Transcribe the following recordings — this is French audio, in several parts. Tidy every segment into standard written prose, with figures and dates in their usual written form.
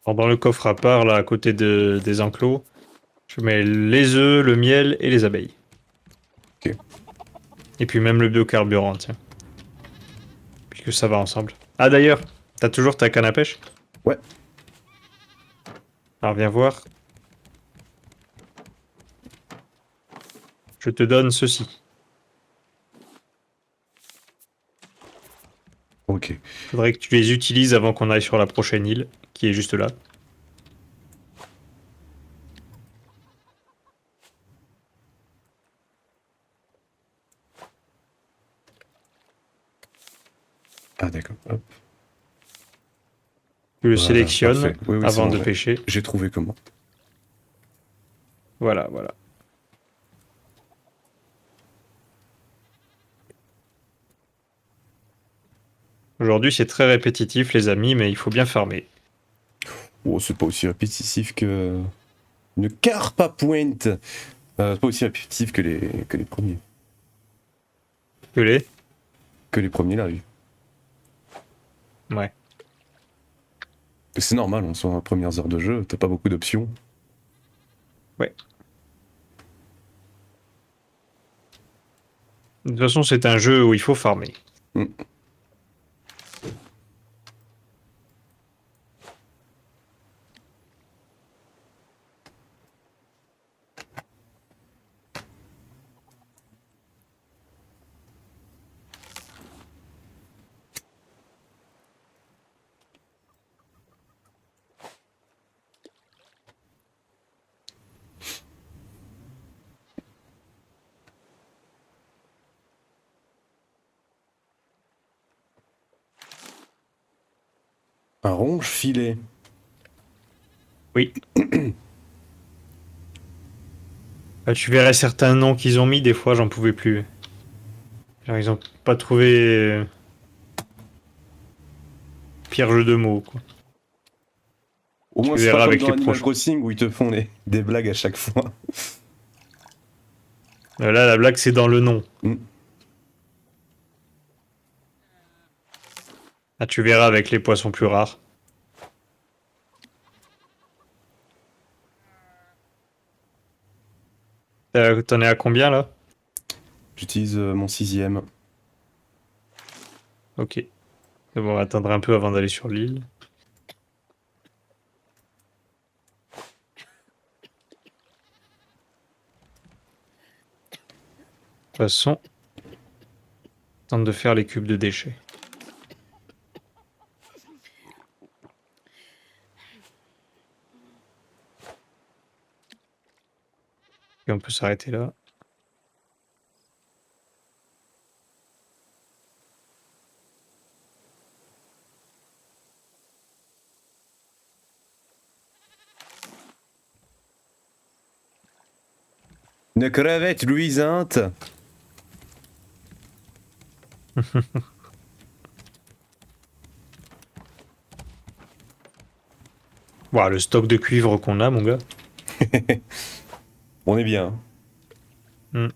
Alors, dans le coffre à part, là, à côté des enclos, je mets les œufs, le miel et les abeilles. Ok. Et puis même le biocarburant, tiens. Puisque ça va ensemble. Ah d'ailleurs, t'as toujours ta canne à pêche? Ouais, Alors viens voir. Je te donne ceci. ok. Faudrait que tu les utilises avant qu'on aille sur la prochaine île, qui est juste là. Ah d'accord. Hop. Tu le Voilà, sélectionnes parfait. Oui, oui, c'est avant bon, de pêcher. j'ai trouvé comment. Voilà, voilà. Aujourd'hui, c'est très répétitif, les amis, mais il faut bien farmer. Oh, c'est pas aussi répétitif que... Une carpe à pointe. C'est pas aussi répétitif que les premiers. Que les? Que les premiers, là, oui. Ouais. C'est normal, on sort les premières heures de jeu, t'as pas beaucoup d'options. Ouais. De toute façon, c'est un jeu où il faut farmer. Hmm. Un ronge filet. Oui. Tu verrais certains noms qu'ils ont mis, des fois, j'en pouvais plus. Genre, ils ont pas trouvé pire jeu de mots, quoi. Au moins, Tu c'est pas verras comme avec dans les Animal prochains. Crossing où ils te font des blagues à chaque fois. Là, la blague, c'est dans le nom. Hmm. Ah, tu verras avec les poissons plus rares. T'en es à combien, là? J'utilise mon sixième. Ok. Bon, on va attendre un peu avant d'aller sur l'île. De toute façon, tente de faire les cubes de déchets. Et on peut s'arrêter là. Une crevette luisante. Voilà, le stock de cuivre qu'on a, mon gars. On est bien. Hmm.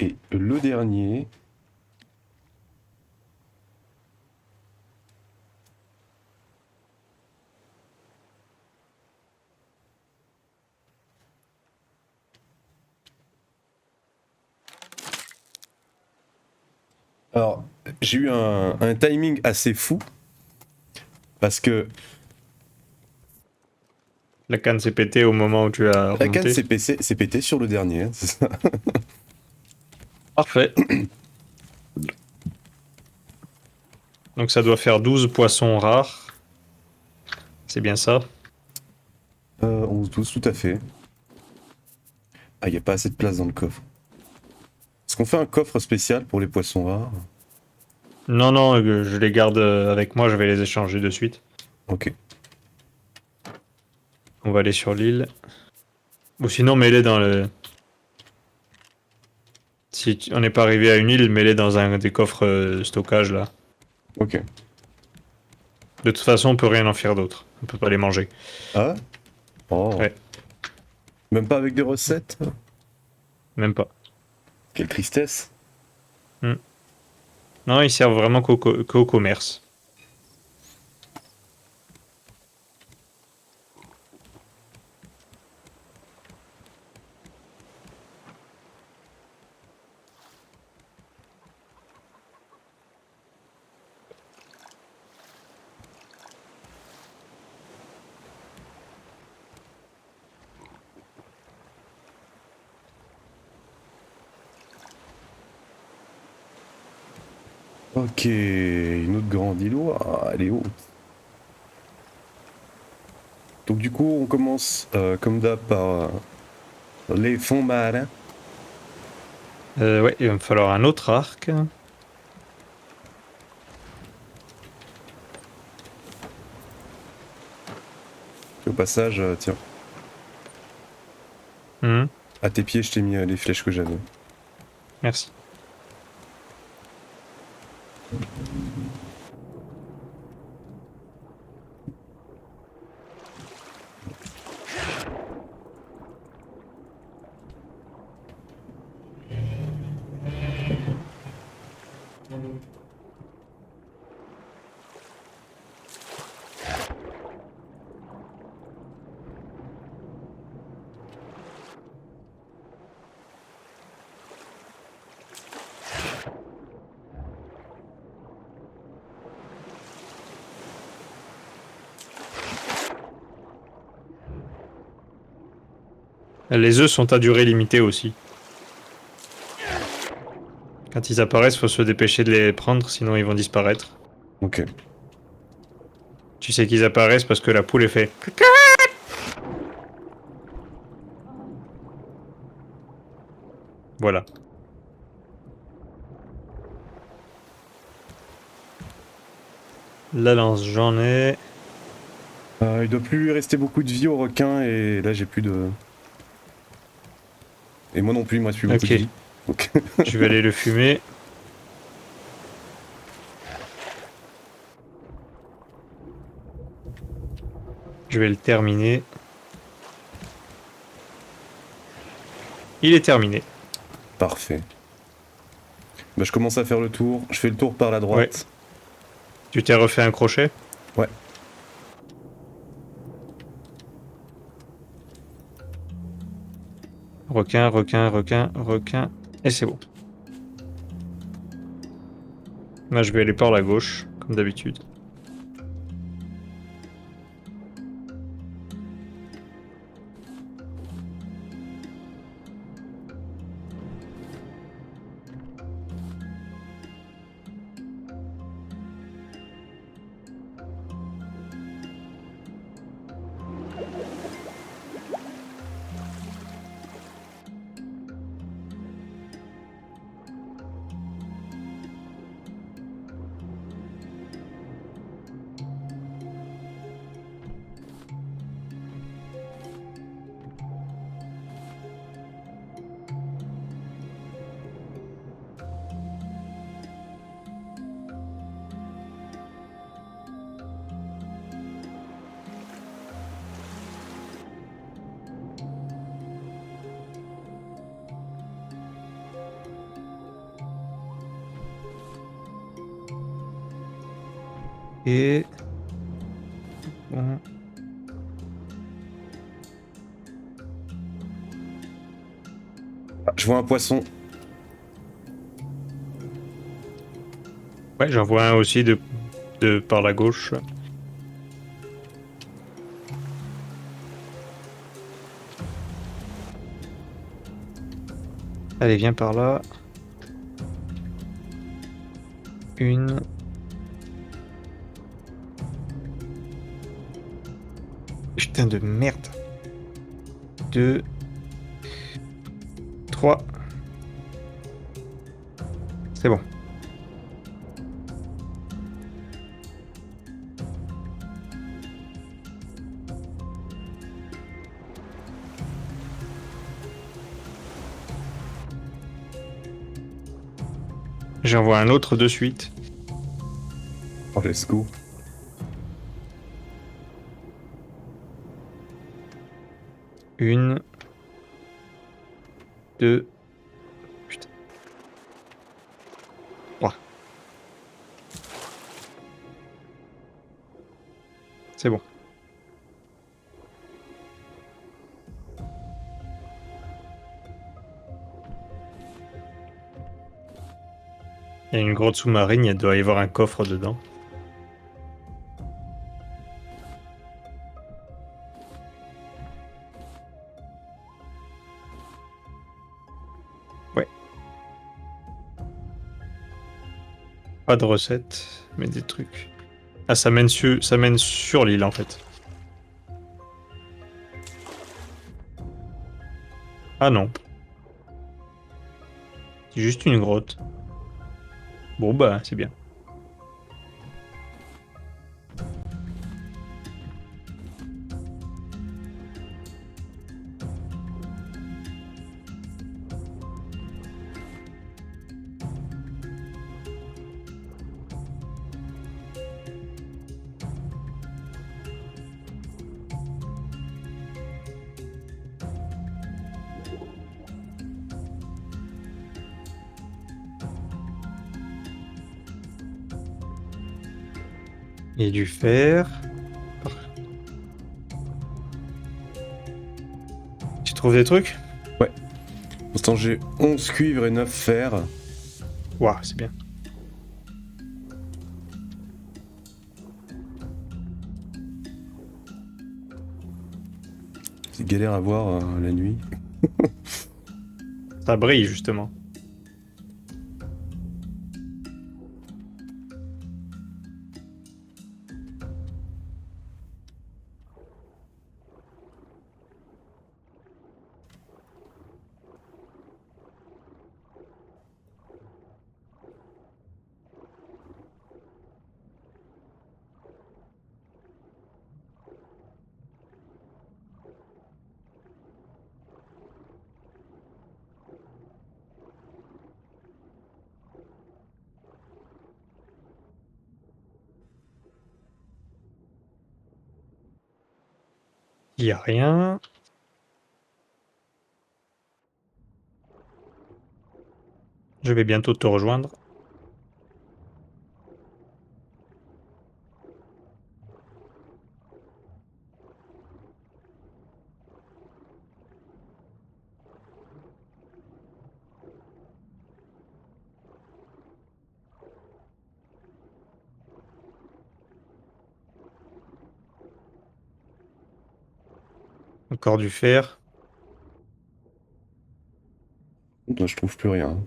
Et le dernier. Alors, j'ai eu un timing assez fou. Parce que La canne s'est pétée au moment où tu as la canne remonté. s'est pétée sur le dernier. Hein, c'est ça. Parfait. Donc ça doit faire 12 poissons rares. C'est bien ça. 11-12, tout à fait. Ah, il n'y a pas assez de place dans le coffre. Est-ce qu'on fait un coffre spécial pour les poissons rares? Non, non, je les garde avec moi, je vais les échanger de suite. Ok. On va aller sur l'île. Ou sinon, mets-les dans le... Si on n'est pas arrivé à une île, mets-les dans un des coffres stockage, là. Ok. De toute façon, on peut rien en faire d'autre. On peut pas les manger. Ah? Oh. Ouais. Même pas avec des recettes? Même pas. Quelle tristesse. Non, ils servent vraiment qu'au commerce. Ok, une autre grande île. Ouah, elle est haute. Donc du coup, on commence comme d'hab par les fonds marins. Ouais, il va me falloir un autre arc. Au passage, tiens, Mhm. à tes pieds, je t'ai mis les flèches que j'avais. Merci. Les œufs sont à durée limitée aussi. Quand ils apparaissent, faut se dépêcher de les prendre, sinon ils vont disparaître. Ok. Tu sais qu'ils apparaissent parce que la poule est fait. Voilà. La lance, j'en ai. Il doit plus lui rester beaucoup de vie au requin et là j'ai plus de... Et moi non plus, il me reste plus beaucoup de Ok. vie. Donc... Je vais aller le fumer. Je vais le terminer. Il est terminé. Parfait. Bah, je commence à faire le tour. Je fais le tour par la droite. Tu t'es refait un crochet? Ouais. Requin, requin, requin, requin. Et c'est bon. Moi, je vais aller par la gauche, comme d'habitude. Et... Bon. Ah, je vois un poisson. Ouais, j'en vois un aussi de par la gauche. Allez, viens par là. Une. Putain de merde. 2. 3. C'est bon. J'envoie un autre de suite. Oh, let's go. Une, deux, putain, trois. C'est bon. Il y a une grotte sous-marine, il doit y avoir un coffre dedans. Ouais. Pas de recette, mais des trucs. Ah, ça mène sur l'île en fait. Ah non. C'est juste une grotte. Bon bah, c'est bien. Il y a du fer. Tu trouves des trucs? Ouais. Pour l'instant, j'ai 11 cuivres et 9 fer. Waouh, c'est bien. C'est galère à voir la nuit. Ça brille justement. Il y a rien. Je vais bientôt te rejoindre. Encore du fer. Moi, je trouve plus rien.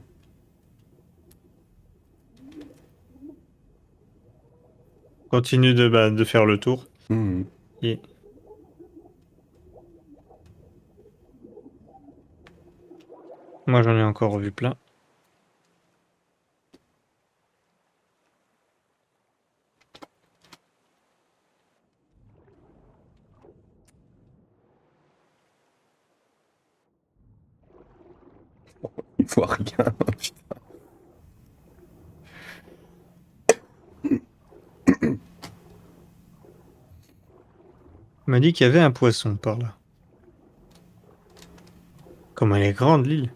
Continue de faire le tour. Hmm. Et moi j'en ai encore vu plein. Il voit rien. On m'a dit qu'il y avait un poisson par là. Comme elle est grande l'île.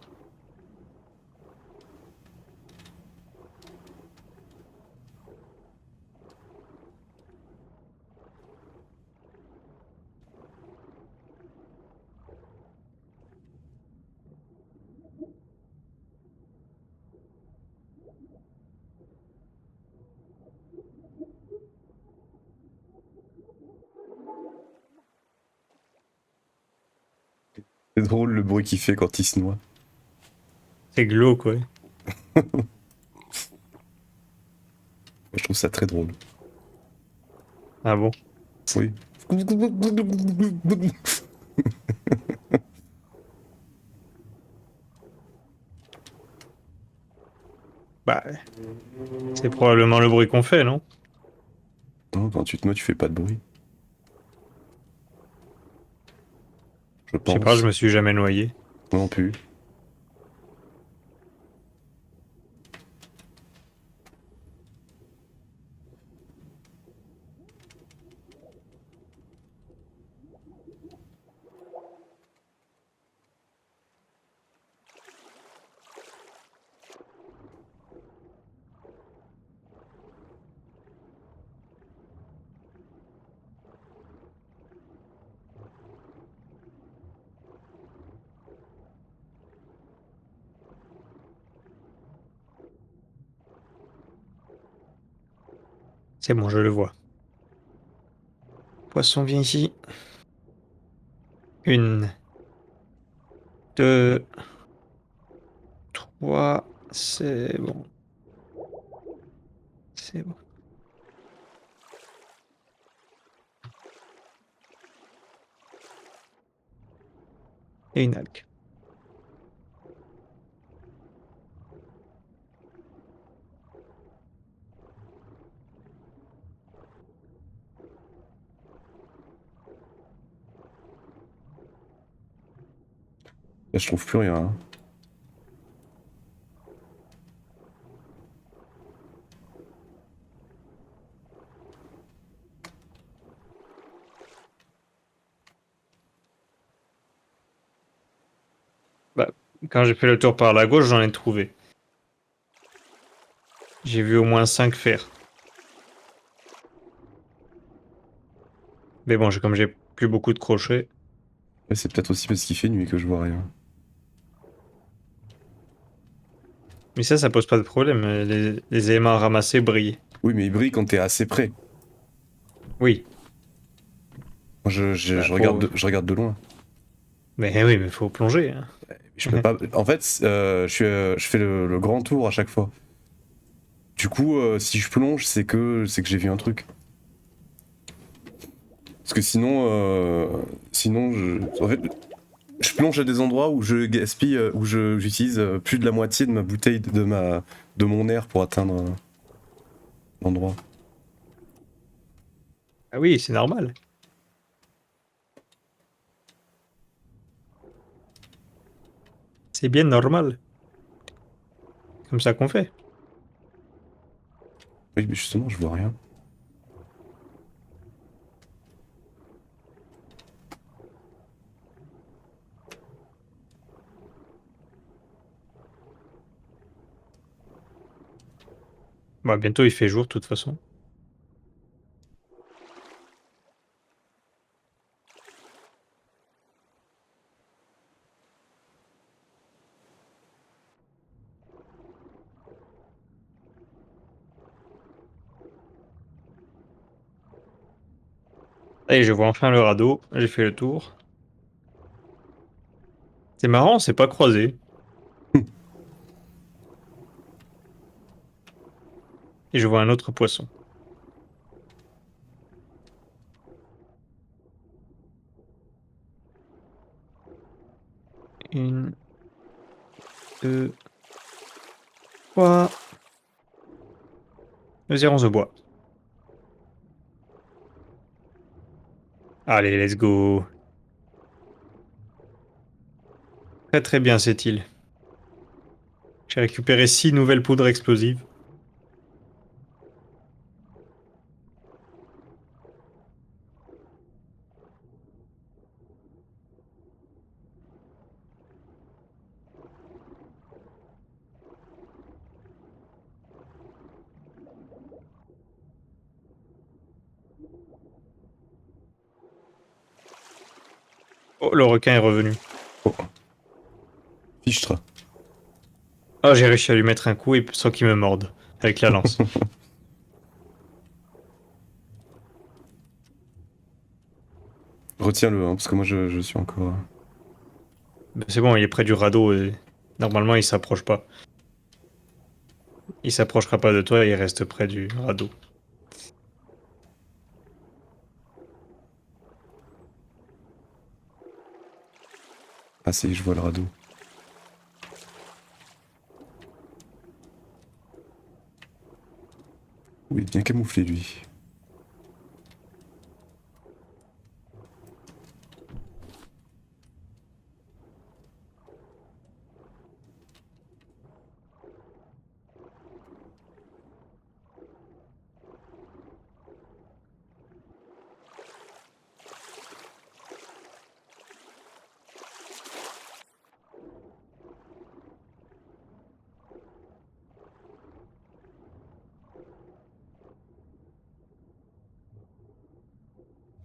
C'est drôle le bruit qu'il fait quand il se noie. C'est glauque, ouais. Je trouve ça très drôle. Ah bon? Oui. Bah, c'est probablement le bruit qu'on fait, non? Non, quand tu te noies, tu fais pas de bruit. Je Je sais pas, je pense. me suis jamais noyé. Moi non plus. C'est bon, je le vois. Poisson, viens ici. 1, 2, 3. C'est bon. C'est bon. Et une algue. Là, je trouve plus rien. Hein. Bah, quand j'ai fait le tour par la gauche, j'en ai trouvé. J'ai vu au moins 5 fers. Mais bon, comme j'ai plus beaucoup de crochets. Ouais, c'est peut-être aussi parce qu'il fait nuit que je vois rien. Mais ça pose pas de problème. Les éléments ramassés brillent. Oui, mais il brille quand t'es assez près. Oui. Moi, je Faut... je regarde de loin. Mais oui, mais faut plonger. Hein. Je peux pas. En fait, je fais le grand tour à chaque fois. Du coup, si je plonge, c'est que j'ai vu un truc. Parce que sinon, en fait, je plonge à des endroits où je gaspille, j'utilise plus de la moitié de ma bouteille de mon air pour atteindre l'endroit. Ah oui, c'est normal. C'est bien normal. Comme ça qu'on fait. Oui, mais justement, je vois rien. Bah, bientôt il fait jour de toute façon. Allez, je vois enfin le radeau. J'ai fait le tour. C'est marrant, on s'est pas croisé. Et je vois un autre poisson. Une, deux, trois. Vas-y, on se boit. Allez, let's go. Très très bien cette île. J'ai récupéré 6 nouvelles poudres explosives. Oh, le requin est revenu. Oh, fichtre. Oh, j'ai réussi à lui mettre un coup et sans qu'il me morde. Avec la lance. Retiens-le, hein, parce que moi je suis encore. Ben, c'est bon, il est près du radeau et normalement il s'approche pas. Il s'approchera pas de toi, il reste près du radeau. Ah, si, je vois le radeau. Oui, bien camouflé lui.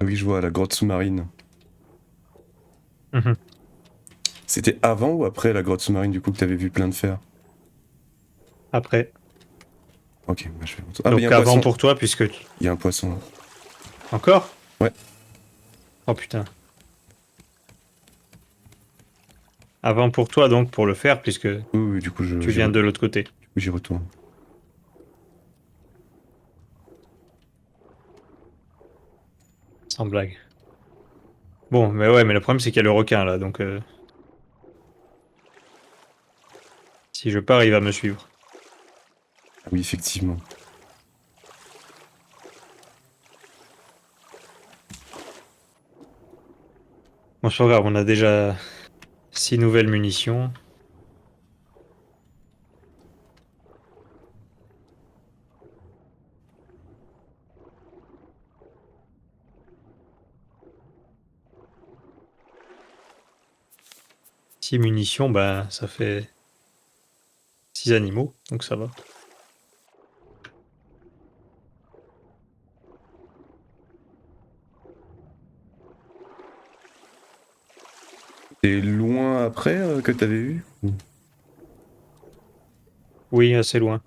Ah oui, je vois la grotte sous-marine. Mhm. C'était avant ou après la grotte sous-marine du coup que t'avais vu plein de fer? Après. Ok, bah, je vais... Ah, Donc mais il y a un avant poisson. pour toi, puisque... Il y a un poisson. Encore? Ouais. Oh putain. Avant pour toi, donc, pour le faire, puisque Oui, oui, du coup, tu viens de l'autre côté. j'y retourne. Sans blague. Bon, mais ouais, mais le problème, c'est qu'il y a le requin, là, donc... si je pars, il va me suivre. Ah oui, effectivement. Bon, c'est pas grave, on a déjà 6 nouvelles munitions. Six munitions, bah, ça fait 6 animaux, donc ça va. T'es loin après que t'avais eu? Oui, assez loin.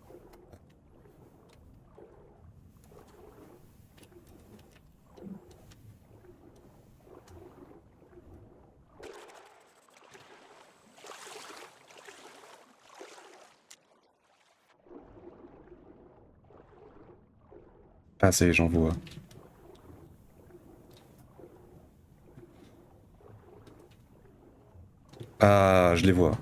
Ah, ça y est, j'en vois. Ah, je les vois.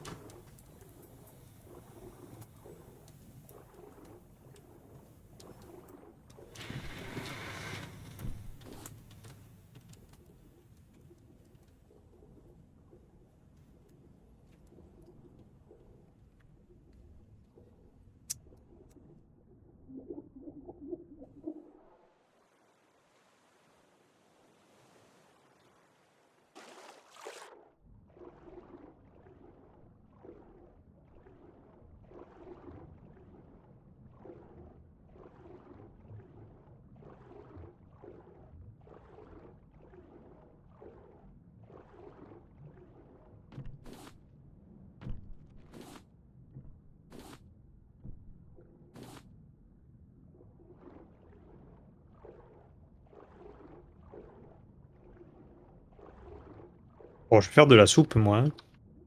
Bon, je vais faire de la soupe, moi. Hein.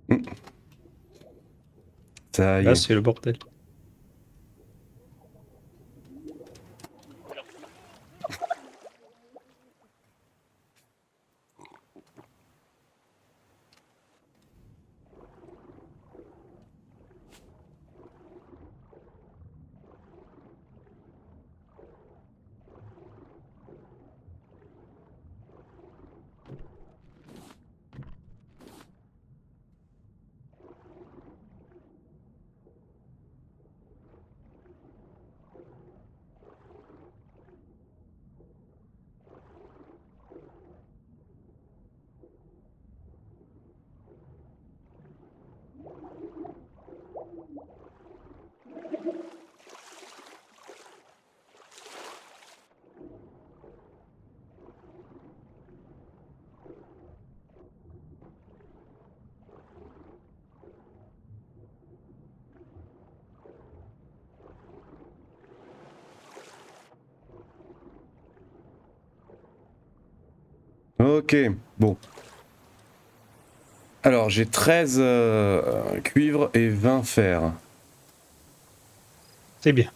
Hmm, ça y Là, est. c'est le bordel. Ok, bon. Alors, j'ai 13 cuivres et 20 fer. C'est bien.